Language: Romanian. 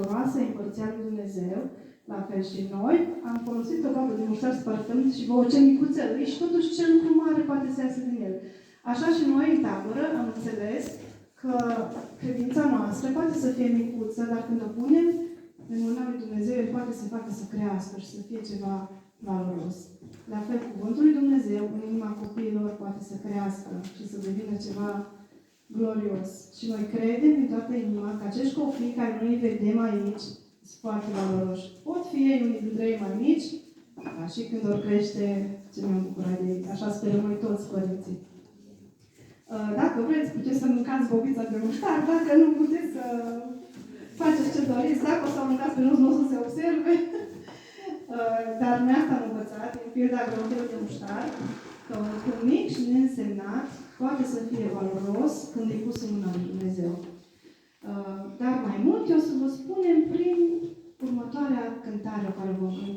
valoroasă împărțea lui Dumnezeu, la fel și noi, am folosit o babă de muștar spărtământ și vouă ce micuțel și totuși ce lucru mare poate să iasă din el. Așa și noi în tabără am înțeles că credința noastră poate să fie micuță, dar când o punem în mâna lui Dumnezeu, El poate să facă să crească și să fie ceva valoros. La fel, cuvântul lui Dumnezeu în inima copiilor poate să crească și să devină ceva glorios. Și noi credem din toată inima că acești copii care noi îi vedem aici sunt foarte valoroși. Pot fi ei unii dintre ei mai mici, dar și când vor crește, ce ne-am bucurat de ei. Așa sperăm noi toți părinții. Dacă vreți, puteți să mâncați bobița de muștar, dacă nu puteți să faceți ce doriți, dacă o să mâncați pe nu o să se observe. Dar noi asta am învățat, în pilda grăuntelui de muștar, că un lucru mic și neînsemnat poate să fie valoros când e pus în mâna lui Dumnezeu. Dar mai mult o să vă spunem prin următoarea cântare care vom cânta.